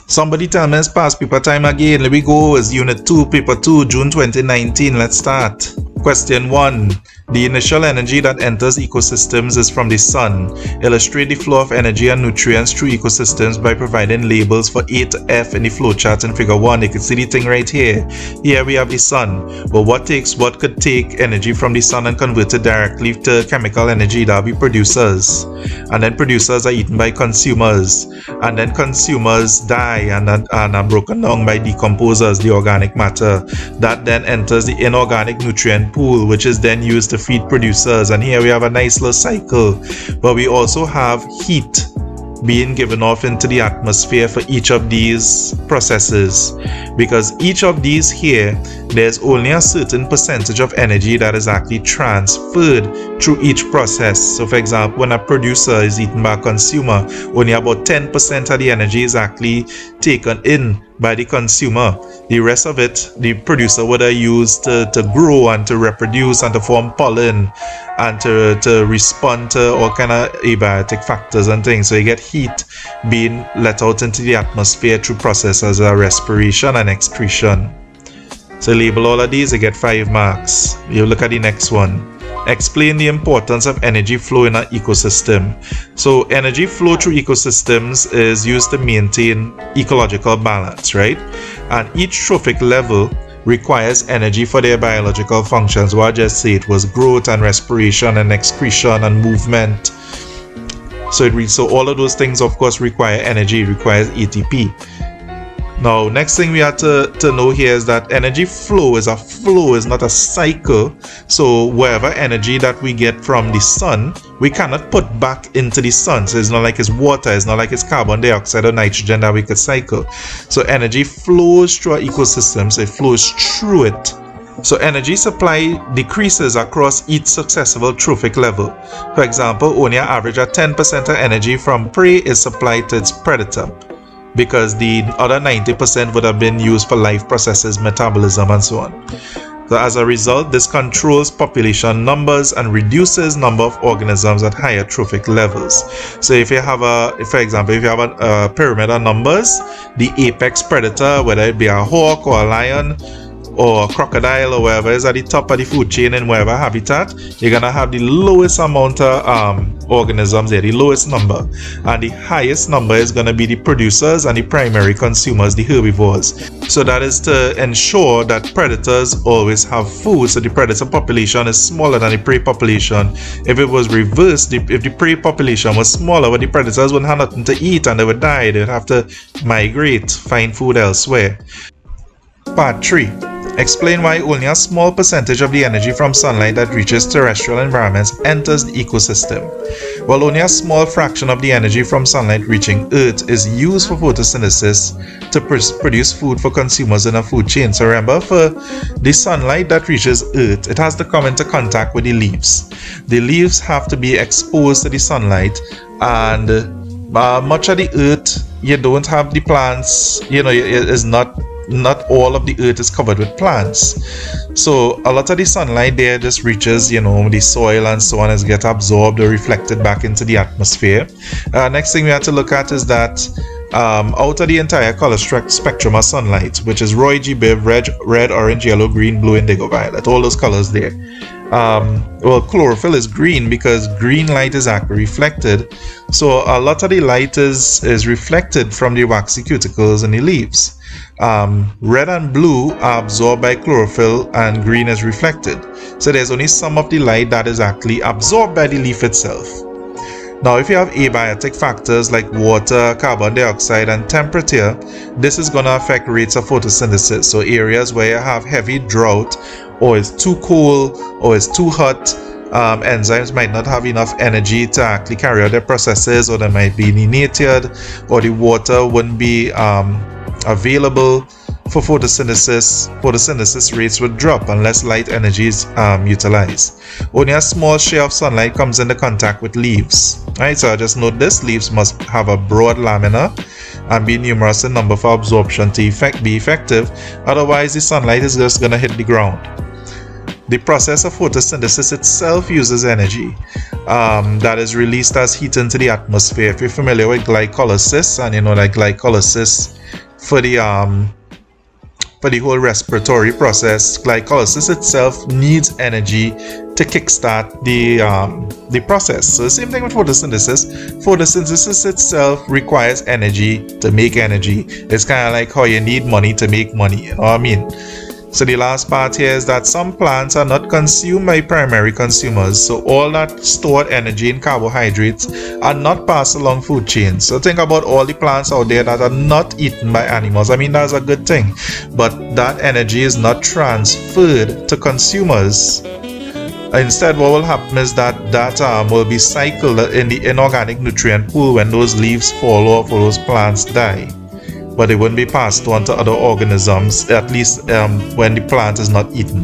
Somebody tell me it's past paper time again. Let me go. It's Unit 2, Paper 2, June 2019. Let's start. Question 1. The initial energy that enters ecosystems is from the sun. Illustrate the flow of energy and nutrients through ecosystems by providing labels for A to F in the flowchart in figure 1. You can see the thing right here. Here we have the sun. But what could take energy from the sun and convert it directly to chemical energy? That will be producers. And then producers are eaten by consumers. And then consumers die and are broken down by decomposers, the organic matter. That then enters the inorganic nutrient pool, which is then used to feed producers. And here we have a nice little cycle, but we also have heat being given off into the atmosphere for each of these processes, because each of these here, there's only a certain percentage of energy that is actually transferred through each process. So for example, when a producer is eaten by a consumer, only about 10% of the energy is actually taken in by the consumer. The rest of it, the producer would have used to grow and to reproduce and to form pollen and to respond to all kind of abiotic factors and things. So you get heat being let out into the atmosphere through processes of respiration and excretion. So label all of these, you get 5 marks. You look at the next one. Explain the importance of energy flow in an ecosystem. So energy flow through ecosystems is used to maintain ecological balance, right? And each trophic level requires energy for their biological functions. What I just said was growth and respiration and excretion and movement. So all of those things, of course, require energy. It requires ATP. Now, next thing we have to know here is that energy flow is not a cycle. So whatever energy that we get from the sun, we cannot put back into the sun. So it's not like it's water, it's not like it's carbon dioxide or nitrogen that we could cycle. So energy flows through our ecosystem, so it flows through it. So energy supply decreases across each successive trophic level. For example, only an average of 10% of energy from prey is supplied to its predator, because the other 90% would have been used for life processes, metabolism, and so on. So as a result, this controls population numbers and reduces number of organisms at higher trophic levels. So if you have for example, if you have a pyramid of numbers, the apex predator, whether it be a hawk or a lion or a crocodile or wherever is at the top of the food chain in wherever habitat, you're gonna have the lowest amount of organisms there, the lowest number, and the highest number is gonna be the producers and the primary consumers, the herbivores. So that is to ensure that predators always have food. So the predator population is smaller than the prey population. If it was reversed, if the prey population was smaller, but the predators wouldn't have nothing to eat and they would die, they'd have to migrate, find food elsewhere. Part 3. Explain why only a small percentage of the energy from sunlight that reaches terrestrial environments enters the ecosystem. While only a small fraction of the energy from sunlight reaching Earth is used for photosynthesis to produce food for consumers in a food chain. So remember, for the sunlight that reaches Earth, it has to come into contact with the leaves. The leaves have to be exposed to the sunlight, and much of the Earth, you don't have the plants, it is not all of the Earth is covered with plants. So a lot of the sunlight there just reaches, the soil and so on, as get absorbed or reflected back into the atmosphere. Next thing we have to look at is that out of the entire color spectrum of sunlight, which is Roy G. Biv, red, orange, yellow, green, blue, indigo, violet, all those colors there. Well, chlorophyll is green because green light is actually reflected. So a lot of the light is reflected from the waxy cuticles and the leaves. Red and blue are absorbed by chlorophyll and green is reflected. So there's only some of the light that is actually absorbed by the leaf itself. Now, if you have abiotic factors like water, carbon dioxide, and temperature, this is going to affect rates of photosynthesis. So areas where you have heavy drought, or it's too cold, or it's too hot, enzymes might not have enough energy to actually carry out their processes, or they might be denatured, or the water wouldn't be available for photosynthesis. Photosynthesis rates would drop unless light energy is utilized. Only a small share of sunlight comes into contact with leaves. Right, so just note this: leaves must have a broad lamina and be numerous in number for absorption to be effective. Otherwise, the sunlight is just going to hit the ground. The process of photosynthesis itself uses energy that is released as heat into the atmosphere. If you're familiar with glycolysis, and like glycolysis for the whole respiratory process, glycolysis itself needs energy to kickstart the process. So the same thing with photosynthesis. Photosynthesis itself requires energy to make energy. It's kind of like how you need money to make money, you know what I mean? So the last part here is that some plants are not consumed by primary consumers. So all that stored energy in carbohydrates are not passed along food chains. So think about all the plants out there that are not eaten by animals. I mean, that's a good thing. But that energy is not transferred to consumers. Instead, what will happen is that will be cycled in the inorganic nutrient pool when those leaves fall off or those plants die. But they wouldn't be passed on to other organisms, at least when the plant is not eaten.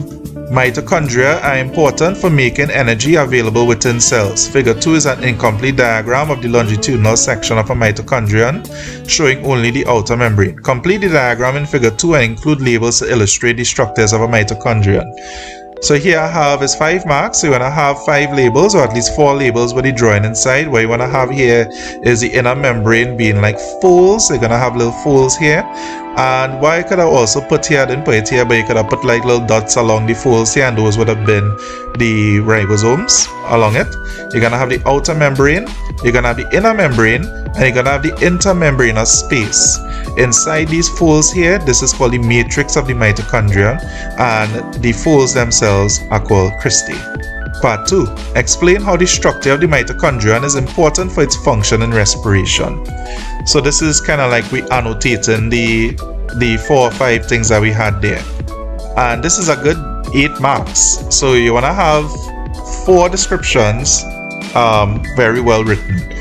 Mitochondria are important for making energy available within cells. Figure 2 is an incomplete diagram of the longitudinal section of a mitochondrion, showing only the outer membrane. Complete the diagram in figure 2 and include labels to illustrate the structures of a mitochondrion. So here I have is 5 marks. So you want to have 5 labels, or at least 4 labels with the drawing inside. What you want to have here is the inner membrane being like folds. So you're going to have little folds here. And what I could have also put here, I didn't put it here, but you could have put like little dots along the folds here, and those would have been the ribosomes along it. You're going to have the outer membrane, you're going to have the inner membrane, and you're going to have the intermembranous space. Inside these folds here, this is called the matrix of the mitochondria, and the folds themselves are called cristae. Part 2. Explain how the structure of the mitochondrion is important for its function and respiration. So this is kind of like we annotating the 4 or 5 things that we had there. And this is a good 8 marks. So you want to have 4 descriptions very well written.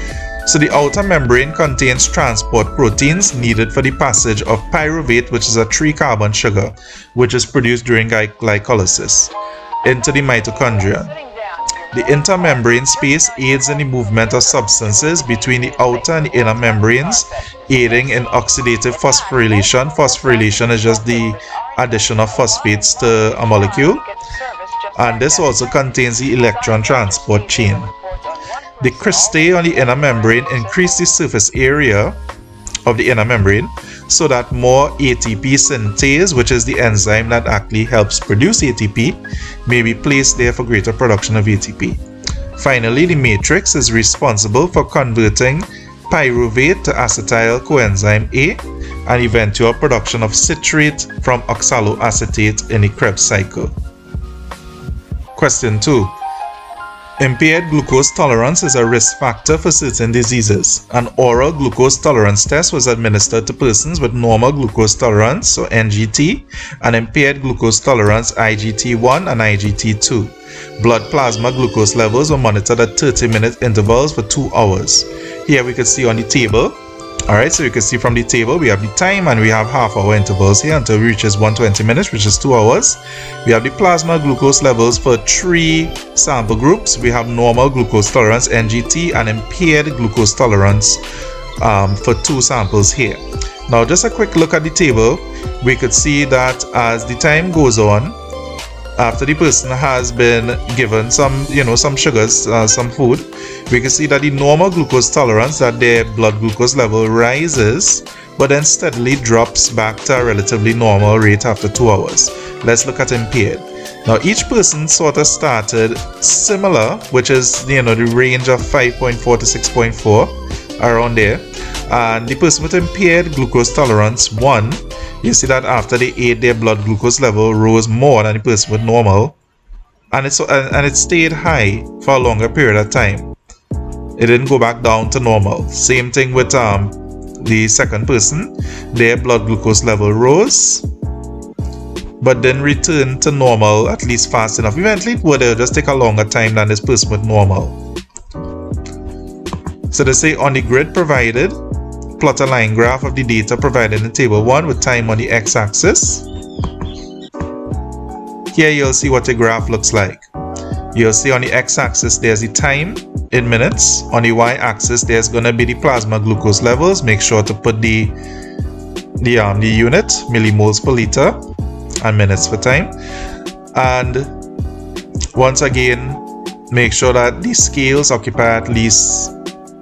So the outer membrane contains transport proteins needed for the passage of pyruvate, which is a 3-carbon sugar, which is produced during glycolysis, into the mitochondria. The intermembrane space aids in the movement of substances between the outer and the inner membranes, aiding in oxidative phosphorylation. Phosphorylation is just the addition of phosphates to a molecule. And this also contains the electron transport chain. The cristae on the inner membrane increase the surface area of the inner membrane so that more ATP synthase, which is the enzyme that actually helps produce ATP, may be placed there for greater production of ATP. Finally, the matrix is responsible for converting pyruvate to acetyl coenzyme A and eventual production of citrate from oxaloacetate in the Krebs cycle. Question 2. Impaired glucose tolerance is a risk factor for certain diseases. An oral glucose tolerance test was administered to persons with normal glucose tolerance, so NGT, and impaired glucose tolerance, IGT1 and IGT2. Blood plasma glucose levels were monitored at 30-minute intervals for 2 hours. Here we can see on the table. Alright, so you can see from the table we have the time, and we have half-hour intervals here until it reaches 120 minutes, which is 2 hours. We have the plasma glucose levels for 3 sample groups. We have normal glucose tolerance, NGT, and impaired glucose tolerance for 2 samples here. Now just a quick look at the table. We could see that as the time goes on, after the person has been given some sugars, some food, we can see that the normal glucose tolerance, that their blood glucose level rises, but then steadily drops back to a relatively normal rate after 2 hours. Let's look at impaired. Now each person sort of started similar, which is the range of 5.4 to 6.4, around there. And the person with impaired glucose tolerance 1, you see that after they ate, their blood glucose level rose more than the person with normal, and it stayed high for a longer period of time. It didn't go back down to normal. Same thing with the second person. Their blood glucose level rose, but then returned to normal at least fast enough. Eventually it would just take a longer time than this person with normal. So they say on the grid provided, plot a line graph of the data provided in table 1 with time on the x-axis. Here you'll see what the graph looks like. You'll see on the x-axis there's the time in minutes. On the y-axis there's going to be the plasma glucose levels. Make sure to put the unit, millimoles per liter, and minutes for time. And Once again, make sure that the scales occupy at least,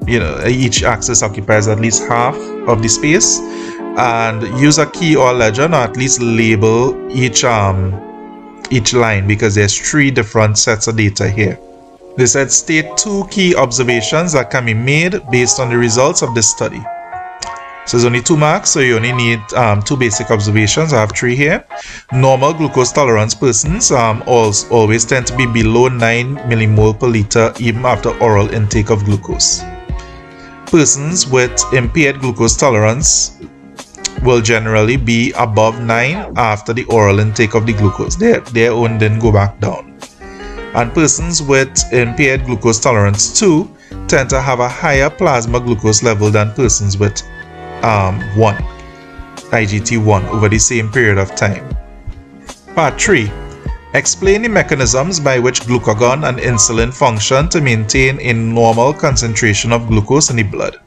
each axis occupies at least half of the space, and use a key or legend, or at least label each line, because there's 3 different sets of data here. They said state 2 key observations that can be made based on the results of this study. So there's only 2 marks, so you only need 2 basic observations. I have 3 here. Normal glucose tolerance persons always tend to be below 9 millimole per liter even after oral intake of glucose. Persons with impaired glucose tolerance will generally be above 9 after the oral intake of the glucose. Their own didn't go back down. And persons with impaired glucose tolerance too tend to have a higher plasma glucose level than persons with IGT-1 over the same period of time. Part 3. Explain the mechanisms by which glucagon and insulin function to maintain a normal concentration of glucose in the blood.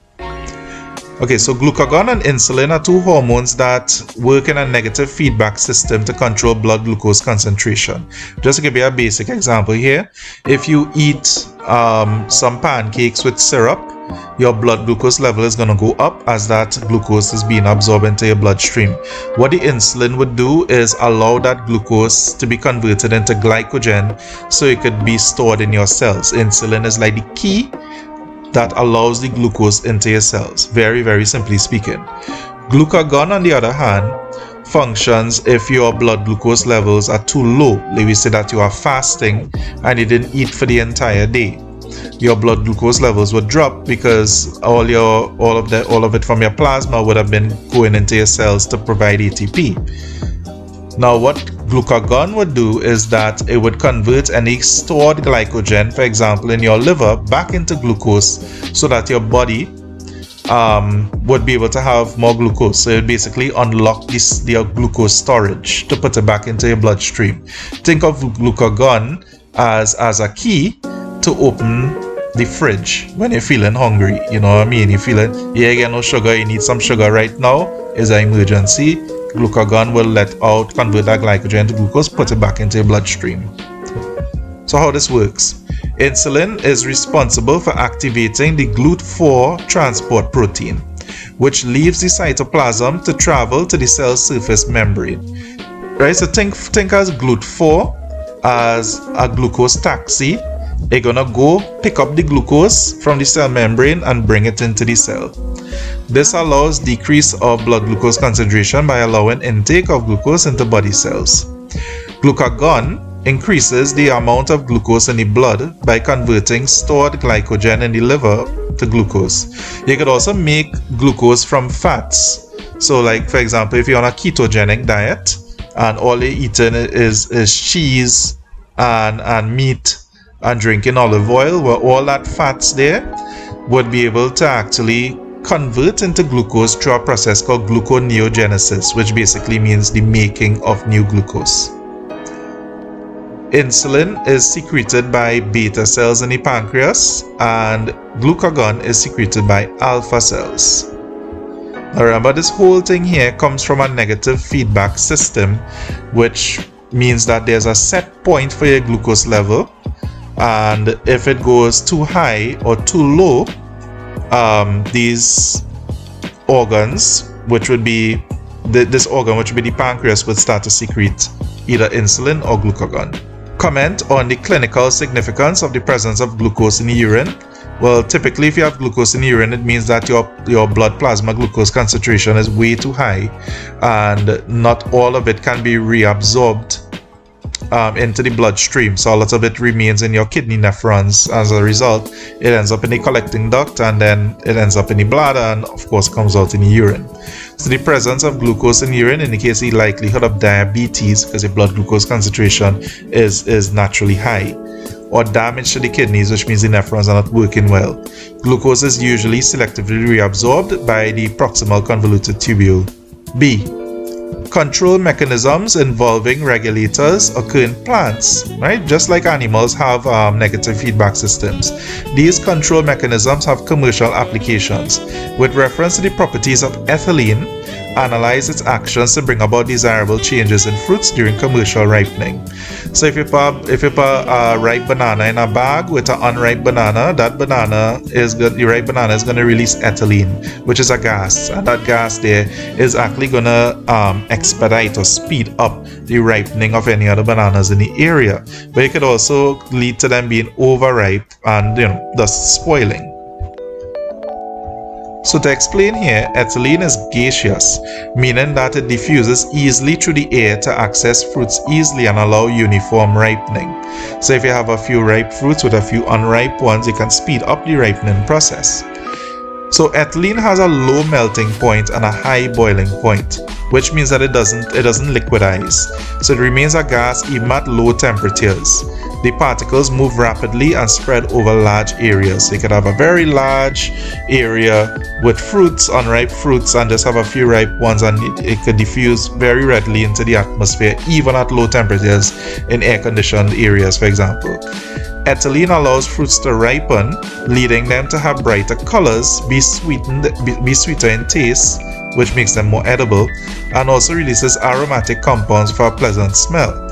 Okay, so glucagon and insulin are 2 hormones that work in a negative feedback system to control blood glucose concentration. Just to give you a basic example here, if you eat some pancakes with syrup, your blood glucose level is going to go up as that glucose is being absorbed into your bloodstream. What the insulin would do is allow that glucose to be converted into glycogen so it could be stored in your cells. Insulin is like the key that allows the glucose into your cells, very, very simply speaking. Glucagon, on the other hand, functions if your blood glucose levels are too low. Like we say that you are fasting and you didn't eat for the entire day. Your blood glucose levels would drop because all of it from your plasma would have been going into your cells to provide ATP. Now, what glucagon would do is that it would convert any stored glycogen, for example, in your liver, back into glucose so that your body would be able to have more glucose. So it basically unlock your glucose storage to put it back into your bloodstream. Think of glucagon as a key to open the fridge when you're feeling hungry. You know what I mean? You're feeling, you get no sugar, you need some sugar right now, is an emergency. Glucagon will convert that glycogen to glucose, put it back into your bloodstream. So how this works? Insulin is responsible for activating the GLUT4 transport protein, which leaves the cytoplasm to travel to the cell surface membrane. Right? So think as GLUT4 as a glucose taxi. It's gonna go pick up the glucose from the cell membrane and bring it into the cell. This allows decrease of blood glucose concentration by allowing intake of glucose into body cells. Glucagon increases the amount of glucose in the blood by converting stored glycogen in the liver to glucose. You could also make glucose from fats. So like, for example, if you're on a ketogenic diet and all you're eating is cheese and meat and drinking olive oil, where all that fats there would be able to actually convert into glucose through a process called gluconeogenesis, which basically means the making of new glucose. Insulin is secreted by beta cells in the pancreas, and glucagon is secreted by alpha cells. Now remember, this whole thing here comes from a negative feedback system, which means that there's a set point for your glucose level, and if it goes too high or too low, these organs, which would be this organ, which would be the pancreas, would start to secrete either insulin or glucagon. Comment on the clinical significance of the presence of glucose in the urine. Well, typically if you have glucose in the urine, it means that your blood plasma glucose concentration is way too high, and not all of it can be reabsorbed into the bloodstream. So a lot of it remains in your kidney nephrons. As a result, it ends up in the collecting duct, and then it ends up in the bladder, and of course comes out in the urine. So the presence of glucose in urine indicates the likelihood of diabetes, because your blood glucose concentration is naturally high, or damage to the kidneys, which means the nephrons are not working well. Glucose is usually selectively reabsorbed by the proximal convoluted tubule. B. Control mechanisms involving regulators occur in plants, right? Just like animals have negative feedback systems. These control mechanisms have commercial applications. With reference to the properties of ethylene, analyze its actions to bring about desirable changes in fruits during commercial ripening. So if you put a ripe banana in a bag with an unripe banana, the ripe banana is going to release ethylene, which is a gas, and that gas there is actually going to expedite or speed up the ripening of any other bananas in the area, but it could also lead to them being overripe and thus spoiling. So to explain here, ethylene is gaseous, meaning that it diffuses easily through the air to access fruits easily and allow uniform ripening. So if you have a few ripe fruits with a few unripe ones, you can speed up the ripening process. So ethylene has a low melting point and a high boiling point, which means that it doesn't liquidize. So it remains a gas even at low temperatures. The particles move rapidly and spread over large areas. So you could have a very large area with fruits, unripe fruits, and just have a few ripe ones, and it could diffuse very readily into the atmosphere, even at low temperatures in air-conditioned areas, for example. Ethylene allows fruits to ripen, leading them to have brighter colors, be sweeter in taste, which makes them more edible, and also releases aromatic compounds for a pleasant smell.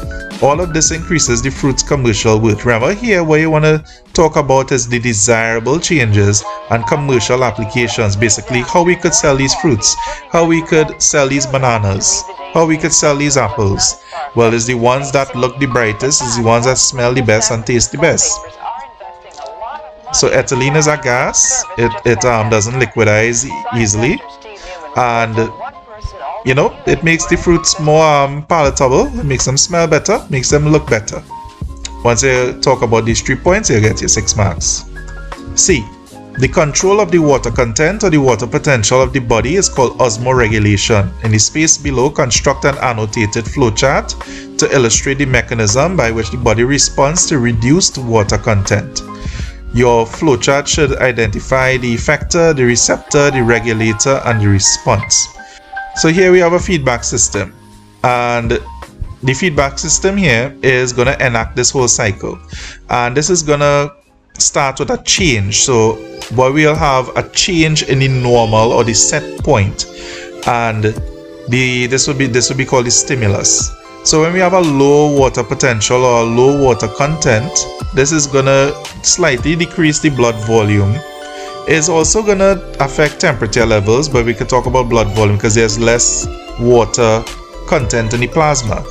All of this increases the fruit's commercial worth. Remember here, what you want to talk about is the desirable changes and commercial applications. Basically, how we could sell these fruits, how we could sell these bananas, how we could sell these apples. Well, it's the ones that look the brightest, it's the ones that smell the best and taste the best. So ethylene is a gas. It doesn't liquidize easily, and it makes the fruits more palatable. It makes them smell better, makes them look better. Once you talk about these 3 points, you get your 6 marks. C. The control of the water content or the water potential of the body is called osmoregulation. In the space below, construct an annotated flowchart to illustrate the mechanism by which the body responds to reduced water content. Your flowchart should identify the effector, the receptor, the regulator, and the response. So here we have a feedback system, and the feedback system here is going to enact this whole cycle, and this is going to start with a change. So we'll have a change in the normal or the set point, and this would be called the stimulus. So when we have a low water potential or a low water content, this is going to slightly decrease the blood volume. It's also going to affect temperature levels, but we could talk about blood volume because there's less water content in the plasma.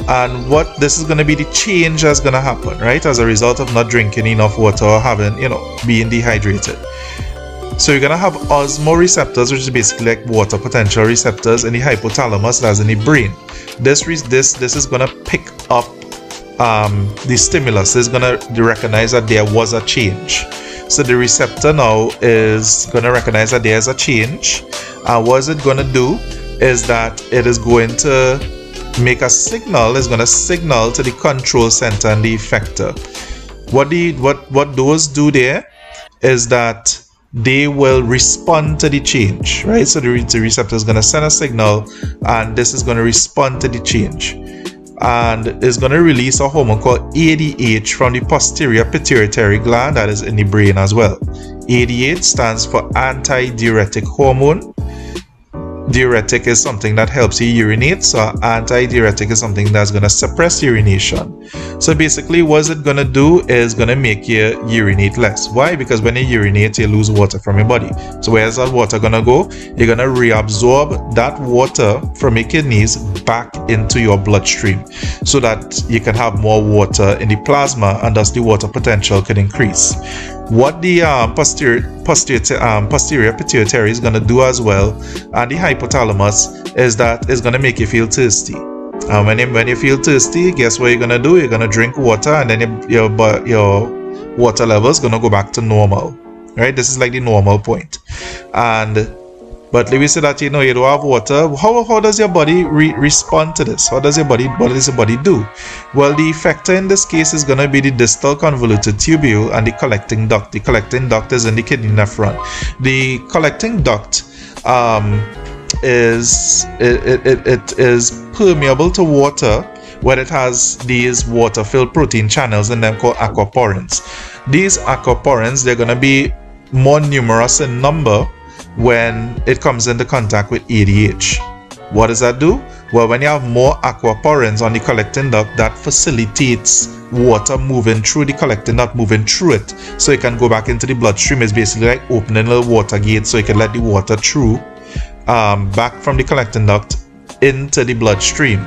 And what this is going to be the change that's going to happen, right, as a result of not drinking enough water or having, being dehydrated. So you're going to have osmoreceptors, which is basically like water potential receptors in the hypothalamus, that's in the brain. This is going to pick up the stimulus. It's going to recognize that there was a change. So the receptor now is going to recognize that there's a change, and what is it going to do is that it is going to make a signal. It's going to signal to the control center and the effector. What those do there is that they will respond to the change, right? So the receptor is going to send a signal, and this is going to respond to the change, and is going to release a hormone called ADH from the posterior pituitary gland that is in the brain as well. ADH stands for anti-diuretic hormone. Diuretic is something that helps you urinate, so anti-diuretic is something that's going to suppress urination. So basically what it going to do is going to make you urinate less. Why? Because when you urinate, you lose water from your body. So where's that water going to go? You're going to reabsorb that water from your kidneys back into your bloodstream so that you can have more water in the plasma, and thus the water potential can increase. What the posterior pituitary is going to do as well, and the hypothalamus, is that it's going to make you feel thirsty. And when you feel thirsty, guess what you're going to do? You're going to drink water, and then your water level is going to go back to normal. Right? This is like the normal point. But let me say that you don't have water. How does your body respond to this? What does your body do? Well, the effector in this case is going to be the distal convoluted tubule and the collecting duct. The collecting duct is in the kidney nephron. The collecting duct is permeable to water when it has these water-filled protein channels in them called aquaporins. These aquaporins, they're going to be more numerous in number when it comes into contact with ADH. What does that do? Well, when you have more aquaporins on the collecting duct, that facilitates water moving through the collecting duct, moving through it, so it can go back into the bloodstream. It's basically like opening a water gate so you can let the water through back from the collecting duct into the bloodstream,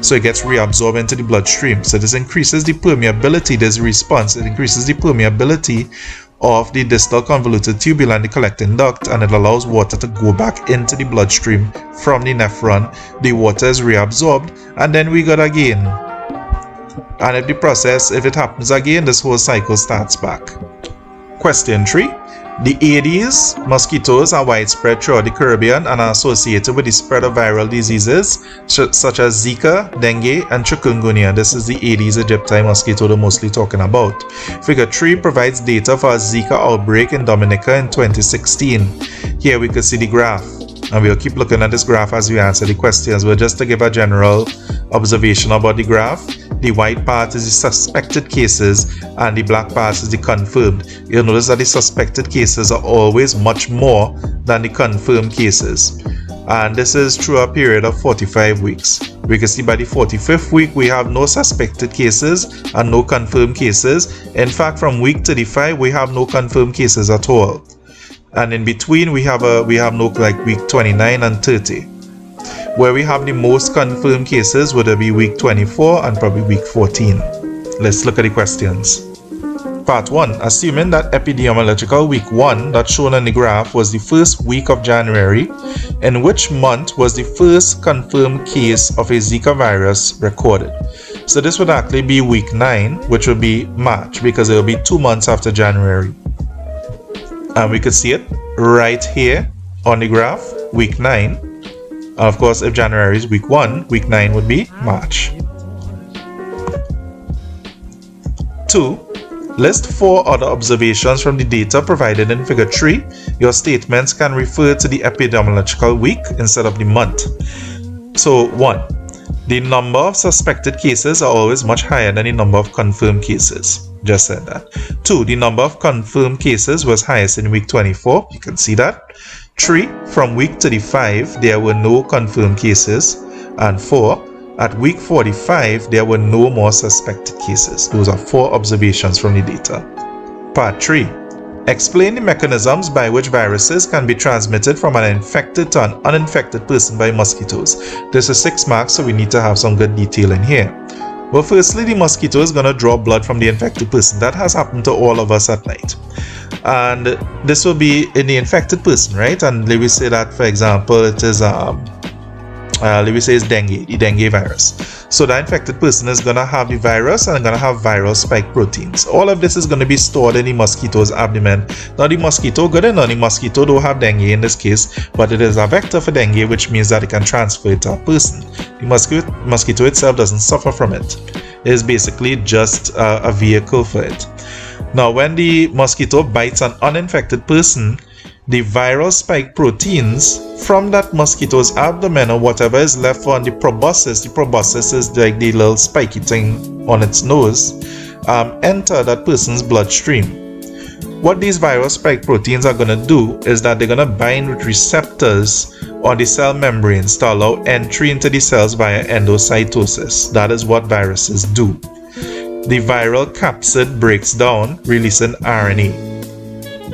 so it gets reabsorbed into the bloodstream. So this increases the permeability. There's a response. It increases the permeability of the distal convoluted tubule and the collecting duct, and it allows water to go back into the bloodstream from the nephron. The water is reabsorbed, and then we got again. And if it happens again, this whole cycle starts back. Question 3. The Aedes mosquitoes are widespread throughout the Caribbean and are associated with the spread of viral diseases such as Zika, dengue, and chikungunya. This is the Aedes aegypti mosquito they're mostly talking about. Figure 3 provides data for a Zika outbreak in Dominica in 2016. Here we can see the graph, and we'll keep looking at this graph as we answer the questions. But just to give a general observation about the graph, the white part is the suspected cases and the black part is the confirmed. You'll notice that the suspected cases are always much more than the confirmed cases. And this is through a period of 45 weeks. We can see by the 45th week we have no suspected cases and no confirmed cases. In fact, from week 35 we have no confirmed cases at all. And in between we have no, like week 29 and 30. Where we have the most confirmed cases would be week 24 and probably week 14. Let's look at the questions. Part 1. Assuming that epidemiological week 1 that's shown on the graph was the first week of January, in which month was the first confirmed case of a Zika virus recorded? So this would actually be week 9, which would be March, because it will be 2 months after January. And we could see it right here on the graph, week 9. Of course, if January is week 1, week 9 would be March. 2. List 4 other observations from the data provided in figure 3. Your statements can refer to the epidemiological week instead of the month. So 1. The number of suspected cases are always much higher than the number of confirmed cases. Just said that. 2. The number of confirmed cases was highest in week 24. You can see that. 3. From week 35, there were no confirmed cases. And 4. At week 45, there were no more suspected cases. Those are 4 observations from the data. Part 3. Explain the mechanisms by which viruses can be transmitted from an infected to an uninfected person by mosquitoes. This is 6 marks, so we need to have some good detail in here. Well, firstly, the mosquito is going to draw blood from the infected person. That has happened to all of us at night. And this will be in the infected person, right? And let me say that, for example, it is it's dengue, the dengue virus. So the infected person is going to have the virus and going to have viral spike proteins. All of this is going to be stored in the mosquito's abdomen. Now the mosquito, good enough, the mosquito don't have dengue in this case, but it is a vector for dengue, which means that it can transfer it to a person. The mosquito itself doesn't suffer from it. It is basically just a vehicle for it. Now when the mosquito bites an uninfected person, the viral spike proteins from that mosquito's abdomen or whatever is left on the proboscis is like the little spiky thing on its nose, enter that person's bloodstream. What these viral spike proteins are going to do is that they're going to bind with receptors on the cell membranes to allow entry into the cells via endocytosis. That is what viruses do. The viral capsid breaks down, releasing RNA.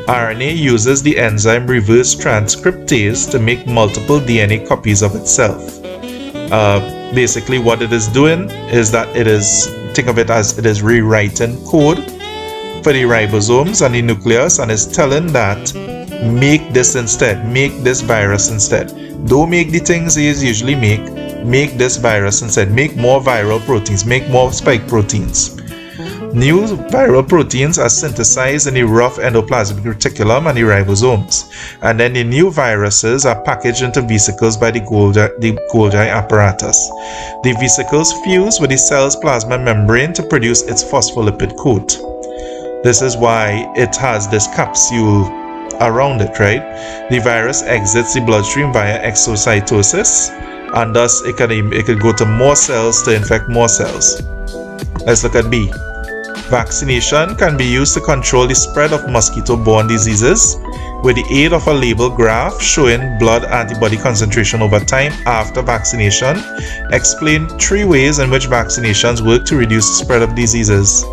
RNA uses the enzyme reverse transcriptase to make multiple DNA copies of itself. Basically what it is doing is that think of it as it is rewriting code for the ribosomes and the nucleus, and is telling that make this instead, make this virus instead. Don't make the things they usually make this virus instead. Make more viral proteins, make more spike proteins. New viral proteins are synthesized in the rough endoplasmic reticulum and the ribosomes, and then the new viruses are packaged into vesicles by the Golgi apparatus. The vesicles fuse with the cell's plasma membrane to produce its phospholipid coat. This is why it has this capsule around it, right? The virus exits the bloodstream via exocytosis, and thus it could go to more cells to infect more cells. Let's look at B. Vaccination can be used to control the spread of mosquito-borne diseases. with the aid of a label graph showing blood antibody concentration over time after vaccination, explain 3 ways in which vaccinations work to reduce the spread of diseases.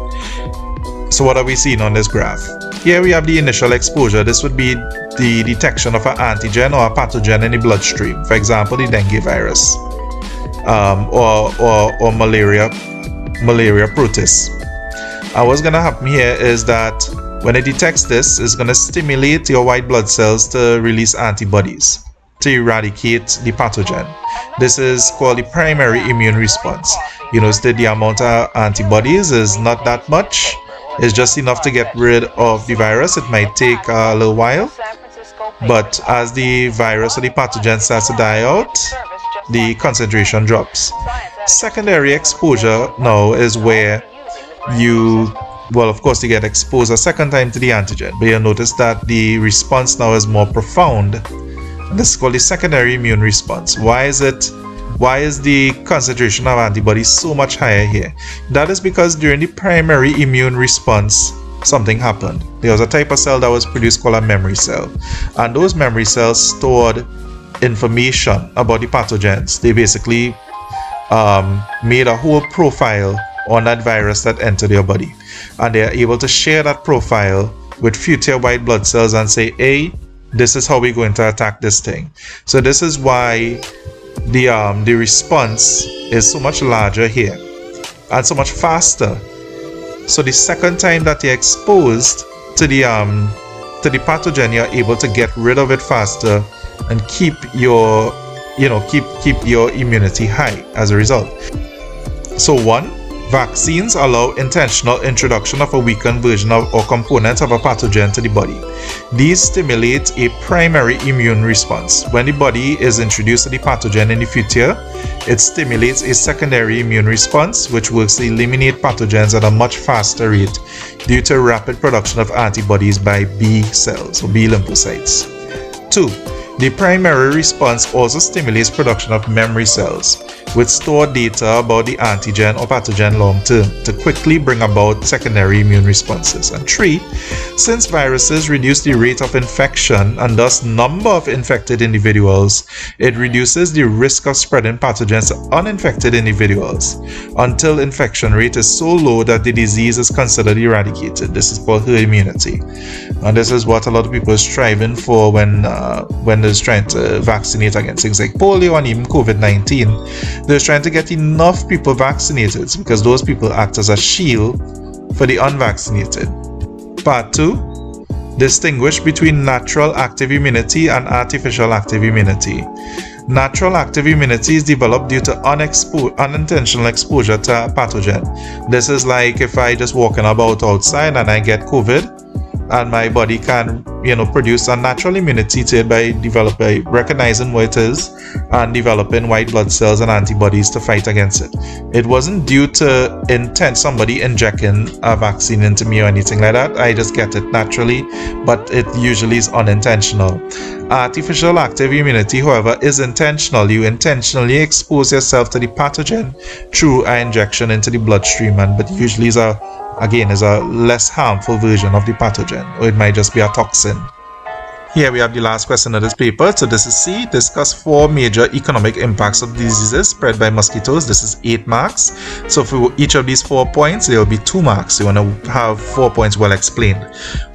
So what are we seeing on this graph? Here we have the initial exposure. This would be the detection of an antigen or a pathogen in the bloodstream. For example, the dengue virus or malaria protists. And what's going to happen here is that when it detects this, it's going to stimulate your white blood cells to release antibodies to eradicate the pathogen. This is called the primary immune response. You know, the amount of antibodies is not that much. It's just enough to get rid of the virus. It might take a little while, but as the virus or the pathogen starts to die out, the concentration drops. Secondary exposure now is where of course you get exposed a second time to the antigen, but you'll notice that the response now is more profound. And this is called the secondary immune response. Why is the concentration of antibodies so much higher here? That is because during the primary immune response, something happened. There was a type of cell that was produced called a memory cell, and those memory cells stored information about the pathogens. They basically made a whole profile on that virus that entered your body, and they are able to share that profile with future white blood cells and say, hey, this is how we're going to attack this thing. So this is why the response is so much larger here and so much faster. So the second time that you're exposed to the pathogen, you're able to get rid of it faster and keep your immunity high as a result. So 1, vaccines allow intentional introduction of a weakened version of or component of a pathogen to the body. These stimulate a primary immune response. When the body is introduced to the pathogen in the future, it stimulates a secondary immune response, which works to eliminate pathogens at a much faster rate due to rapid production of antibodies by B cells or B lymphocytes. 2. The primary response also stimulates production of memory cells, which store data about the antigen or pathogen long term to quickly bring about secondary immune responses. And 3, since viruses reduce the rate of infection and thus number of infected individuals, it reduces the risk of spreading pathogens to uninfected individuals until infection rate is so low that the disease is considered eradicated. This is called herd immunity, and this is what a lot of people are striving for when they're trying to vaccinate against things like polio and even COVID-19. They're trying to get enough people vaccinated because those people act as a shield for the unvaccinated. Part 2. Distinguish between natural active immunity and artificial active immunity. Natural active immunity is developed due to unintentional exposure to a pathogen. This is like if I just walking about outside and I get COVID, and my body can produce a natural immunity to it by recognizing what it is and developing white blood cells and antibodies to fight against it. It wasn't due to somebody injecting a vaccine into me or anything like that. I just get it naturally, but it usually is unintentional. Artificial active immunity, however, is intentional. You intentionally expose yourself to the pathogen through an injection into the bloodstream, but usually is a less harmful version of the pathogen, or it might just be a toxin. Here we have the last question of this paper. So this is C. Discuss 4 major economic impacts of diseases spread by mosquitoes. This is 8 marks. So for each of these 4 points, there will be 2 marks. You want to have 4 points well explained.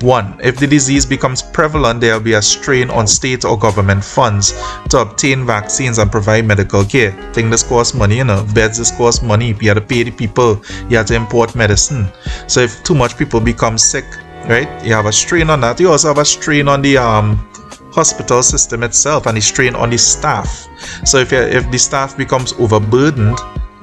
1. If the disease becomes prevalent, there will be a strain on state or government funds to obtain vaccines and provide medical care. Things this costs money, beds this cost money. You have to pay the people. You have to import medicine. So if too much people become sick, right, you have a strain on that. You also have a strain on the hospital system itself and the strain on the staff. So if the staff becomes overburdened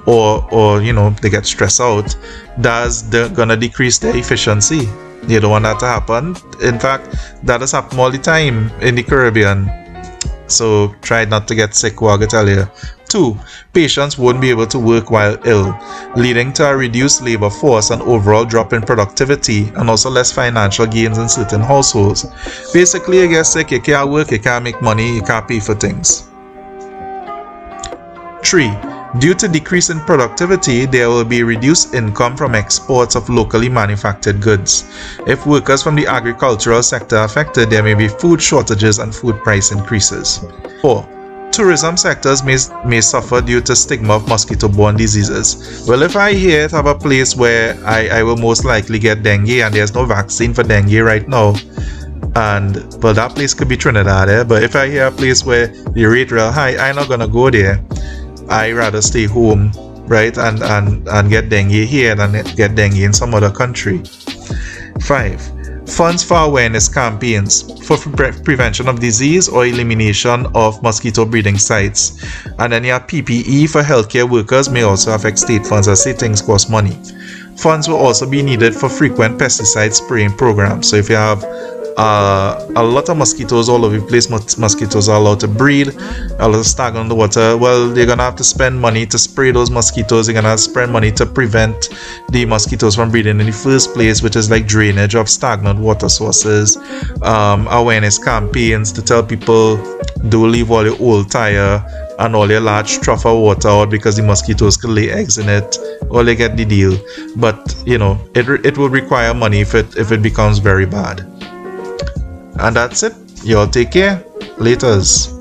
or they get stressed out, they're gonna decrease their efficiency. You don't want that to happen. In fact, that has happened all the time in the Caribbean. So try not to get sick, what I tell you. 2. Patients won't be able to work while ill, leading to a reduced labor force and overall drop in productivity and also less financial gains in certain households. Basically, you get sick, you can't work, you can't make money, you can't pay for things. 3. Due to decrease in productivity, there will be reduced income from exports of locally manufactured goods. If workers from the agricultural sector are affected, there may be food shortages and food price increases. 4. Tourism sectors may suffer due to stigma of mosquito-borne diseases. Well, if I here have a place where I will most likely get dengue and there's no vaccine for dengue right now, and well, that place could be Trinidad, but if I hear a place where the rate real high, I'm not gonna go there. I rather stay home, right, and get dengue here than get dengue in some other country. 5. Funds for awareness campaigns for prevention of disease or elimination of mosquito breeding sites. And then your PPE for healthcare workers may also affect state funds, as say things cost money. Funds will also be needed for frequent pesticide spraying programs. So if you have a lot of mosquitoes all over the place, mosquitoes are allowed to breed, a lot of stagnant in the water, well, they're gonna have to spend money to spray those mosquitoes. They're gonna have to spend money to prevent the mosquitoes from breeding in the first place, which is like drainage of stagnant water sources, awareness campaigns to tell people don't leave all your old tire and all your large trough of water out because the mosquitoes could lay eggs in it, or they get the deal. But you know, it will require money if it becomes very bad. And that's it. Y'all take care. Laters.